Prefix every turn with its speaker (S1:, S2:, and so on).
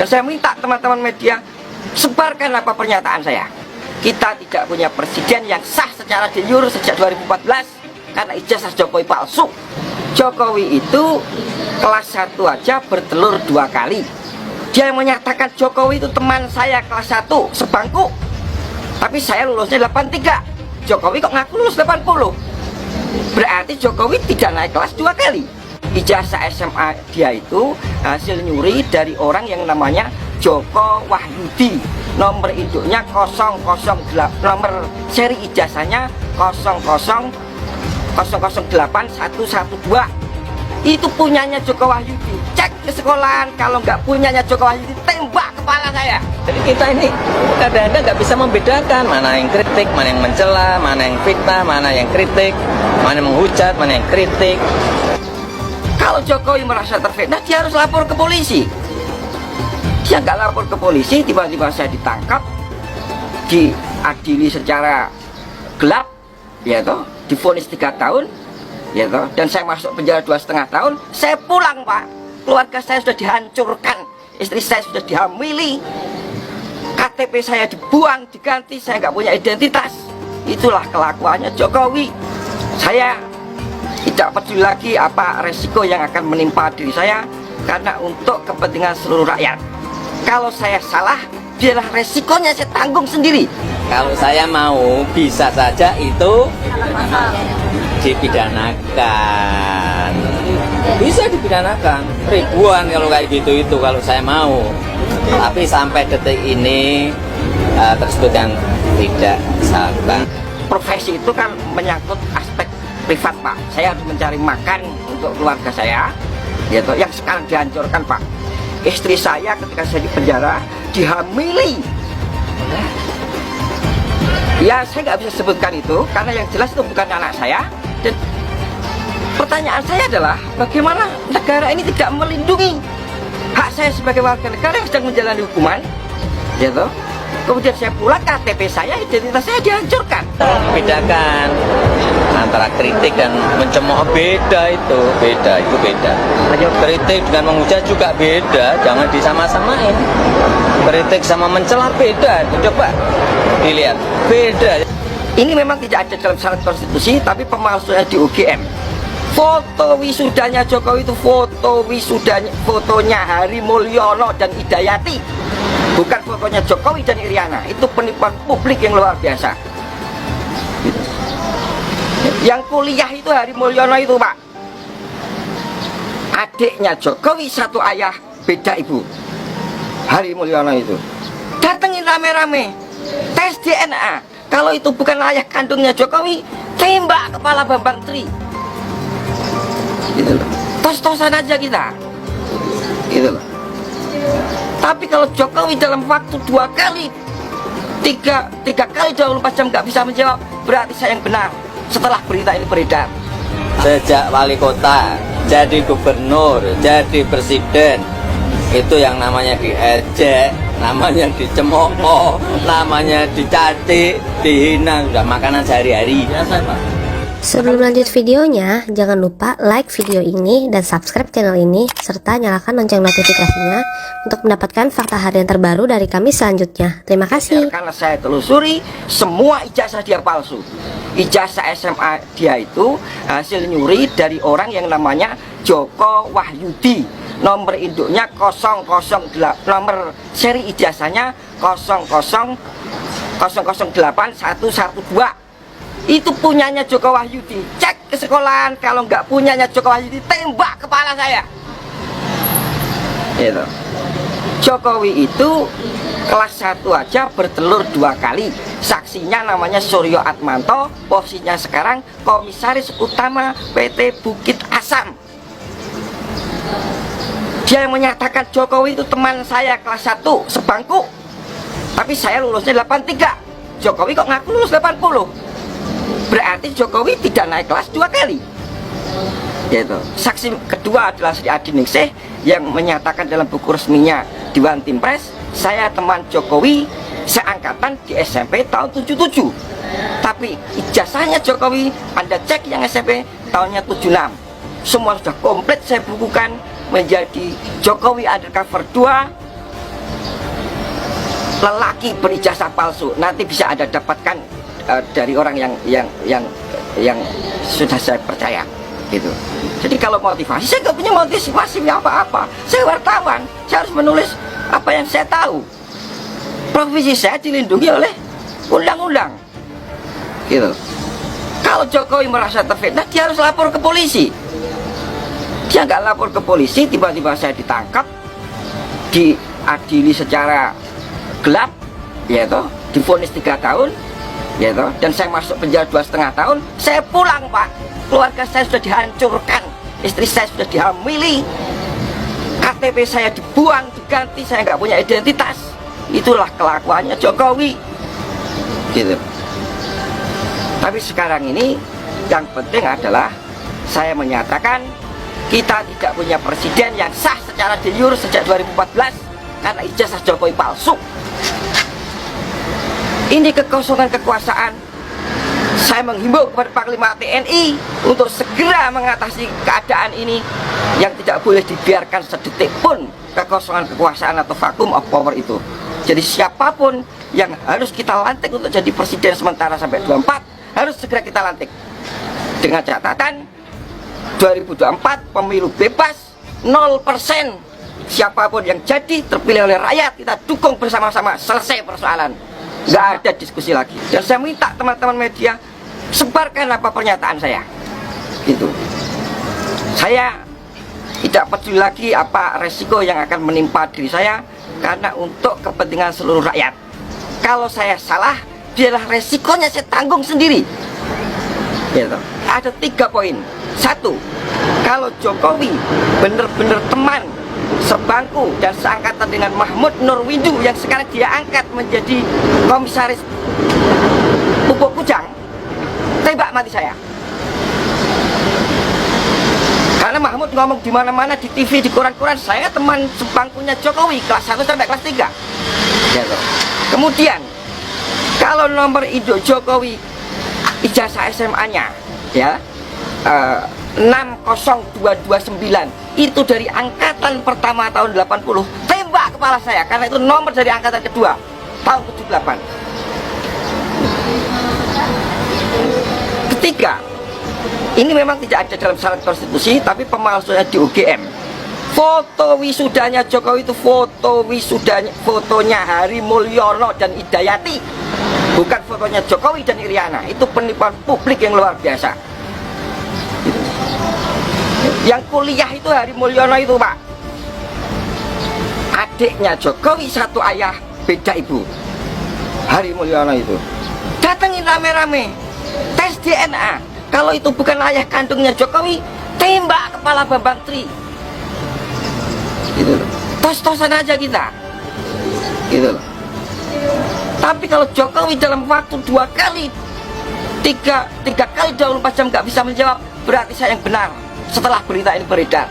S1: Dan saya minta teman-teman media, sebarkan apa pernyataan saya. Kita tidak punya presiden yang sah secara de jure sejak 2014 karena ijazah Jokowi palsu. Jokowi itu kelas 1 aja bertelur 2 kali. Dia yang menyatakan Jokowi itu teman saya kelas 1 sebangku, tapi saya lulusnya 83. Jokowi kok ngaku lulus 80. Berarti Jokowi tidak naik kelas 2 kali. Ijazah SMA dia itu hasil nyuri dari orang yang namanya Joko Wahyudi. Nomor induknya 008, nomor seri ijazahnya 008 112. Itu punyanya Joko Wahyudi. Cek ke sekolahan, kalau nggak punyanya Joko Wahyudi, tembak kepala saya.
S2: Jadi kita ini kadang-kadang nggak bisa membedakan mana yang kritik, mana yang mencela, mana yang fitnah, mana yang kritik, mana yang menghujat, mana yang kritik.
S1: Kalau Jokowi merasa terfitnah, dia harus lapor ke polisi. Dia nggak lapor ke polisi, tiba-tiba saya ditangkap, diadili secara gelap, ya toh, divonis 3 tahun, ya toh, dan saya masuk penjara 2,5 tahun. Saya pulang, Pak. Keluarga saya sudah dihancurkan, istri saya sudah dihamili, KTP saya dibuang, diganti, saya nggak punya identitas. Itulah kelakuannya Jokowi. Saya tidak peduli lagi apa resiko yang akan menimpa diri saya, karena untuk kepentingan seluruh rakyat. Kalau saya salah, biarlah resikonya saya tanggung sendiri.
S2: Kalau saya mau, bisa saja itu dipidanakan. Bisa dipidanakan. Ribuan kalau kayak gitu itu kalau saya mau. Tapi sampai detik ini tersebut yang tidak sabar.
S1: Profesi itu kan menyangkut aspek privat, Pak. Saya harus mencari makan untuk keluarga saya, gitu, yang sekarang dihancurkan, Pak. Istri saya ketika saya di penjara dihamili. Ya, saya nggak bisa sebutkan itu karena yang jelas itu bukan anak saya. Dan pertanyaan saya adalah bagaimana negara ini tidak melindungi hak saya sebagai warga negara yang sedang menjalani hukuman, gitu. Kemudian saya pulang, KTP saya, identitas saya dihancurkan.
S2: Bedakan antara kritik dan mencemooh, beda itu beda. Kritik dengan menghujat juga beda, jangan disama-samain. Kritik sama mencela beda, coba dilihat, beda.
S1: Ini memang tidak ada dalam syarat konstitusi, tapi pemalsuannya di UGM. Foto wisudanya Jokowi itu fotonya Hari Mulyono dan Hidayati, bukan fotonya Jokowi dan Iriana. Itu penipuan publik yang luar biasa. Yang kuliah itu Hari Mulyono itu, Pak, adiknya Jokowi, satu ayah beda ibu. Hari Mulyono itu datengin rame-rame, tes DNA. Kalau itu bukan ayah kandungnya Jokowi, tembak kepala Bambang Tri. Gitu loh. Tos-tosan aja kita, gitu loh. Tapi kalau Jokowi dalam waktu 2 kali, tiga kali 24 jam nggak bisa menjawab, berarti saya yang benar setelah berita ini beredar.
S2: Sejak wali kota, jadi gubernur, jadi presiden, itu yang namanya diejek, namanya dicemooh, namanya dicaci, dihina, sudah makanan sehari-hari.
S3: Sebelum lanjut videonya, jangan lupa like video ini dan subscribe channel ini, serta nyalakan lonceng notifikasinya untuk mendapatkan fakta harian terbaru dari kami selanjutnya. Terima kasih.
S1: Karena saya telusuri, semua ijazah dia palsu. Ijazah SMA dia itu hasil nyuri dari orang yang namanya Joko Wahyudi. Nomor induknya 008, nomor seri ijazahnya 008 112. Itu punyanya Joko Wahyudi. Cek ke sekolahan, kalau nggak punyanya Joko Wahyudi, tembak kepala saya. Gitu. Jokowi itu kelas 1 aja bertelur 2 kali. Saksinya namanya Suryo Atmanto, posisinya sekarang Komisaris Utama PT Bukit Asam. Dia yang menyatakan Jokowi itu teman saya kelas 1 sebangku, tapi saya lulusnya 83. Jokowi kok ngaku lulus 80. Berarti Jokowi tidak naik kelas 2 kali. Gitu. Saksi kedua adalah Sri Adi Ningsih yang menyatakan dalam buku resminya Dewan Timpres, saya teman Jokowi seangkatan di SMP tahun 77. Tapi ijazahnya Jokowi, Anda cek yang SMP tahunnya 76. Semua sudah komplit saya bukukan menjadi Jokowi Undercover 2 lelaki berijazah palsu. Nanti bisa Anda dapatkan dari orang yang sudah saya percaya gitu. Jadi kalau motivasi, saya nggak punya motivasi apa-apa. Saya wartawan, saya harus menulis apa yang saya tahu. Profesi saya dilindungi oleh undang-undang gitu. Kalau Jokowi merasa terfitnah, dia harus lapor ke polisi. Dia nggak lapor ke polisi, tiba-tiba saya ditangkap, diadili secara gelap, ya toh, divonis 3 tahun, ya toh, dan saya masuk penjara 2,5 tahun. Saya pulang, Pak. Keluarga saya sudah dihancurkan, istri saya sudah dihamili, KTP saya dibuang, diganti, saya nggak punya identitas. Itulah kelakuannya Jokowi, gitu. Tapi sekarang ini yang penting adalah saya menyatakan kita tidak punya presiden yang sah secara de jure sejak 2014 karena ijazah Jokowi palsu. Ini kekosongan kekuasaan. Saya menghimbau kepada Panglima TNI untuk segera mengatasi keadaan ini yang tidak boleh dibiarkan sedetik pun kekosongan kekuasaan atau vacuum of power itu. Jadi siapapun yang harus kita lantik untuk jadi presiden sementara sampai 24 harus segera kita lantik dengan catatan 2024 pemilu bebas 0%. Siapapun yang jadi terpilih oleh rakyat kita dukung bersama-sama, selesai persoalan, nggak ada diskusi lagi. Dan saya minta teman-teman media sebarkan apa pernyataan saya gitu. Saya tidak peduli lagi apa resiko yang akan menimpa diri saya, karena untuk kepentingan seluruh rakyat. Kalau saya salah, biarlah resikonya saya tanggung sendiri gitu. Ada 3 poin. 1, kalau Jokowi benar-benar teman sebangku dan seangkatan dengan Mahmud Nurwindu yang sekarang dia angkat menjadi komisaris pupuk Kujang, tembak mati saya. Karena Mahmud ngomong di mana-mana, di TV, di koran-koran, saya teman sebangkunya Jokowi kelas 1 sampai kelas 3 gitu. Kemudian kalau nomor induk Jokowi ijazah SMA-nya ya 60229 itu dari angkatan pertama tahun 80, tembak kepala saya karena itu nomor dari angkatan kedua tahun 78. Ketiga, ini memang tidak ada dalam syarat konstitusi, tapi pemalsuannya di UGM. Foto wisudanya Jokowi itu fotonya Hari Mulyono dan Hidayati, bukan fotonya Jokowi dan Iriana. Itu penipuan publik yang luar biasa. Yang kuliah itu Hari Mulyono itu, Pak, adiknya Jokowi, satu ayah beda ibu. Hari Mulyono itu datengin rame-rame, tes DNA. Kalau itu bukan ayah kandungnya Jokowi, tembak kepala Bambang Tri gitu. Tos-tosan aja kita gitu. Tapi kalau Jokowi dalam waktu 2 kali 3 kali 24 jam nggak bisa menjawab, berarti saya yang benar setelah berita ini beredar.